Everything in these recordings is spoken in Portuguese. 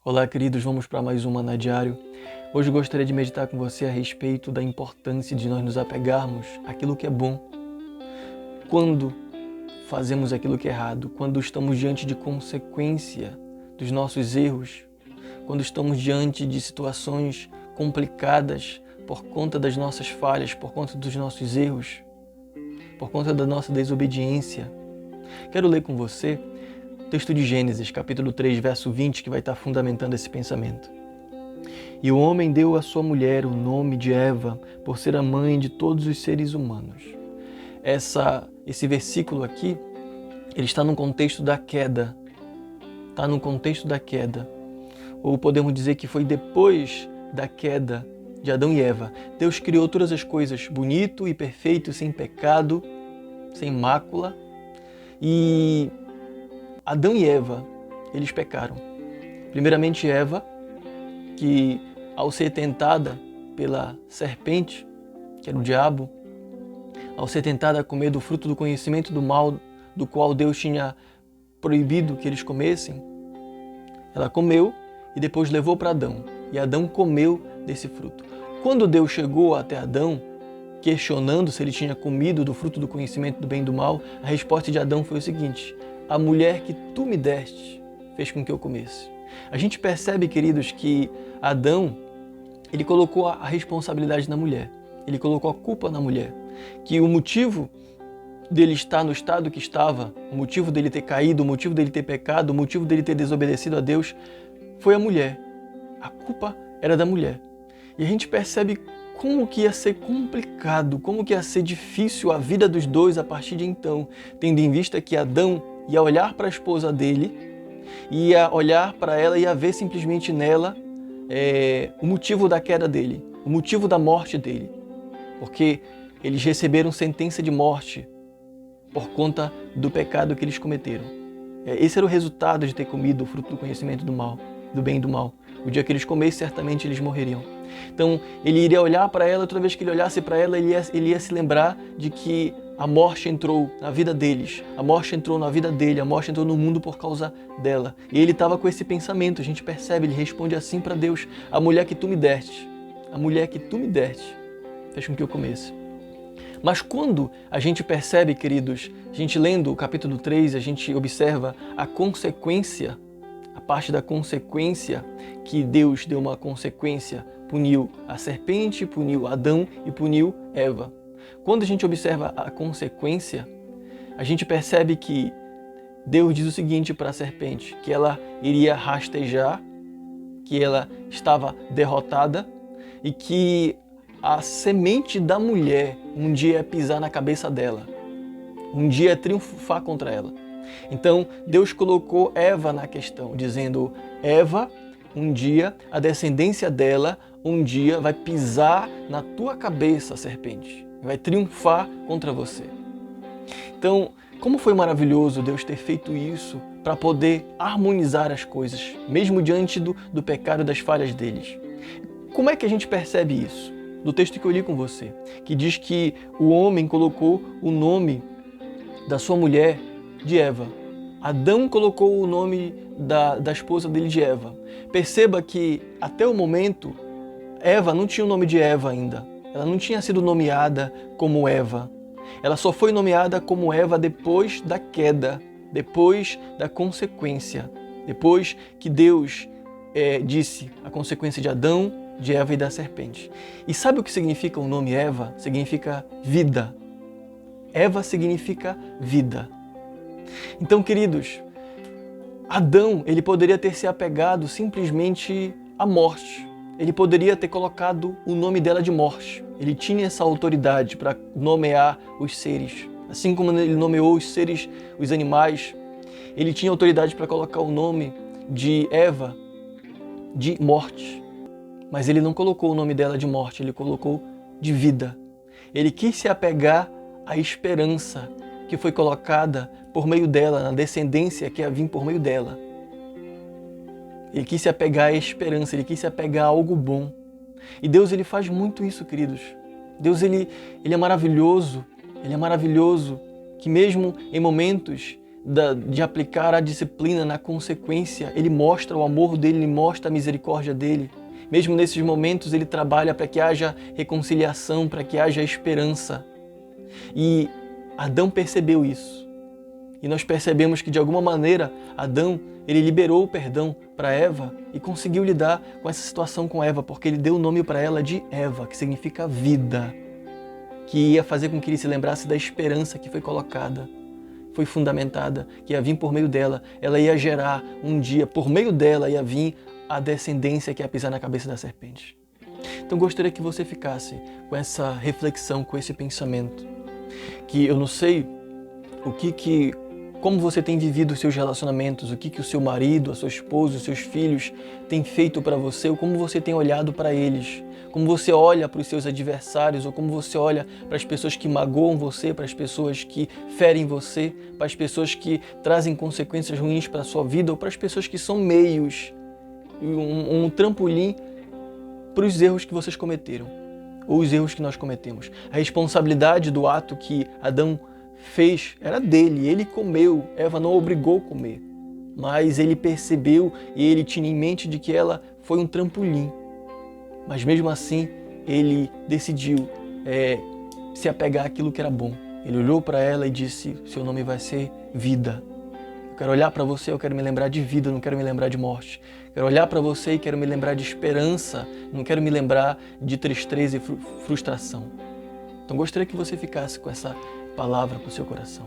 Olá, queridos, vamos para mais um Maná Diário. Hoje gostaria de meditar com você a respeito da importância de nós nos apegarmos àquilo que é bom. Quando fazemos aquilo que é errado, quando estamos diante de consequência dos nossos erros, quando estamos diante de situações complicadas por conta das nossas falhas, por conta dos nossos erros, por conta da nossa desobediência. Quero ler com você o texto de Gênesis, capítulo 3, verso 20, que vai estar fundamentando esse pensamento. E o homem deu à sua mulher o nome de Eva, por ser a mãe de todos os seres humanos. Esse versículo aqui, ele está no contexto da queda. Está no contexto da queda. Ou podemos dizer que foi depois da queda de Adão e Eva. Deus criou todas as coisas bonito e perfeito, sem pecado, sem mácula. E Adão e Eva, eles pecaram. Primeiramente Eva, que ao ser tentada pela serpente, que era o diabo, ao ser tentada a comer do fruto do conhecimento do mal, do qual Deus tinha proibido que eles comessem, ela comeu e depois levou para Adão. E Adão comeu desse fruto. Quando Deus chegou até Adão, questionando se ele tinha comido do fruto do conhecimento do bem e do mal, a resposta de Adão foi o seguinte: a mulher que tu me deste fez com que eu comesse. A gente percebe, queridos, que Adão, ele colocou a responsabilidade na mulher. Ele colocou a culpa na mulher. Que o motivo dele estar no estado que estava, o motivo dele ter caído, o motivo dele ter pecado, o motivo dele ter desobedecido a Deus, foi a mulher. A culpa era da mulher. E a gente percebe como que ia ser complicado, como que ia ser difícil a vida dos dois a partir de então, tendo em vista que Adão ia olhar para a esposa dele, ia olhar para ela e ia ver simplesmente nela o motivo da queda dele, o motivo da morte dele. Porque eles receberam sentença de morte por conta do pecado que eles cometeram. Esse era o resultado de ter comido o fruto do conhecimento do mal, do bem e do mal. O dia que eles comessem, certamente eles morreriam. Então, ele iria olhar para ela, toda vez que ele olhasse para ela, ele ia se lembrar de que a morte entrou na vida deles, a morte entrou na vida dele, a morte entrou no mundo por causa dela. E ele estava com esse pensamento, a gente percebe, ele responde assim para Deus: a mulher que tu me deste, fez com que eu comesse. Mas quando a gente percebe, queridos, a gente lendo o capítulo 3, a gente observa a consequência, a parte da consequência, que Deus deu uma consequência, puniu a serpente, puniu Adão e puniu Eva. Quando a gente observa a consequência, a gente percebe que Deus diz o seguinte para a serpente, que ela iria rastejar, que ela estava derrotada e que a semente da mulher um dia ia pisar na cabeça dela, um dia ia triunfar contra ela. Então Deus colocou Eva na questão, dizendo: Eva, um dia, a descendência dela, um dia vai pisar na tua cabeça, serpente, vai triunfar contra você. Então, como foi maravilhoso Deus ter feito isso para poder harmonizar as coisas, mesmo diante do pecado e das falhas deles. Como é que a gente percebe isso? Do texto que eu li com você, que diz que o homem colocou o nome da sua mulher de Eva. Adão colocou o nome da esposa dele de Eva. Perceba que, até o momento, Eva não tinha o nome de Eva ainda. Ela não tinha sido nomeada como Eva. Ela só foi nomeada como Eva depois da queda, depois da consequência. Depois que Deus disse a consequência de Adão, de Eva e da serpente. E sabe o que significa o nome Eva? Significa vida. Eva significa vida. Então, queridos, Adão, ele poderia ter se apegado simplesmente à morte. Ele poderia ter colocado o nome dela de morte. Ele tinha essa autoridade para nomear os seres. Assim como ele nomeou os seres, os animais, ele tinha autoridade para colocar o nome de Eva de morte. Mas ele não colocou o nome dela de morte, ele colocou de vida. Ele quis se apegar à esperança que foi colocada por meio dela, na descendência que ia vir por meio dela. Ele quis se apegar à esperança, ele quis se apegar a algo bom. E Deus, ele faz muito isso, queridos. Deus, ele é maravilhoso, que mesmo em momentos de aplicar a disciplina na consequência, ele mostra o amor dele, ele mostra a misericórdia dele. Mesmo nesses momentos, ele trabalha para que haja reconciliação, para que haja esperança. E Adão percebeu isso. E nós percebemos que, de alguma maneira, Adão, ele liberou o perdão para Eva e conseguiu lidar com essa situação com Eva, porque ele deu o nome para ela de Eva, que significa vida, que ia fazer com que ele se lembrasse da esperança que foi colocada, foi fundamentada, que ia vir por meio dela. Ela ia gerar um dia, por meio dela ia vir a descendência que ia pisar na cabeça da serpente. Então gostaria que você ficasse com essa reflexão, com esse pensamento, que eu não sei como você tem vivido os seus relacionamentos, o que o seu marido, a sua esposa, os seus filhos têm feito para você, ou como você tem olhado para eles, como você olha para os seus adversários, ou como você olha para as pessoas que magoam você, para as pessoas que ferem você, para as pessoas que trazem consequências ruins para a sua vida, ou para as pessoas que são meios, um trampolim para os erros que vocês cometeram, ou os erros que nós cometemos. A responsabilidade do ato que Adão fez era dele, ele comeu, Eva não obrigou a comer, mas ele percebeu e ele tinha em mente de que ela foi um trampolim. Mas mesmo assim, ele decidiu se apegar àquilo que era bom. Ele olhou para ela e disse: seu nome vai ser vida. Eu quero olhar para você, eu quero me lembrar de vida, eu não quero me lembrar de morte. Quero olhar para você e quero me lembrar de esperança, não quero me lembrar de tristeza e frustração. Então gostaria que você ficasse com essa palavra para o seu coração.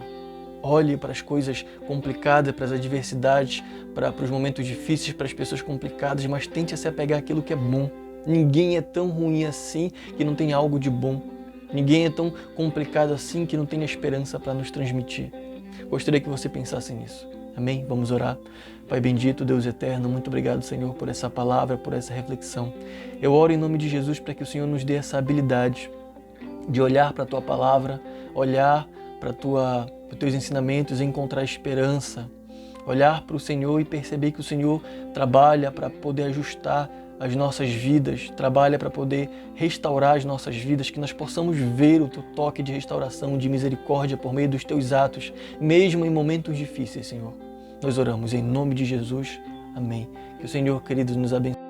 Olhe para as coisas complicadas, para as adversidades, para os momentos difíceis, para as pessoas complicadas, mas tente se apegar àquilo que é bom. Ninguém é tão ruim assim que não tenha algo de bom. Ninguém é tão complicado assim que não tenha esperança para nos transmitir. Gostaria que você pensasse nisso. Amém? Vamos orar. Pai bendito, Deus eterno, muito obrigado, Senhor, por essa palavra, por essa reflexão. Eu oro em nome de Jesus para que o Senhor nos dê essa habilidade de olhar para a Tua palavra, olhar para os Teus ensinamentos e encontrar esperança. Olhar para o Senhor e perceber que o Senhor trabalha para poder ajustar as nossas vidas, trabalha para poder restaurar as nossas vidas, que nós possamos ver o Teu toque de restauração, de misericórdia por meio dos Teus atos, mesmo em momentos difíceis, Senhor. Nós oramos em nome de Jesus. Amém. Que o Senhor, queridos, nos abençoe.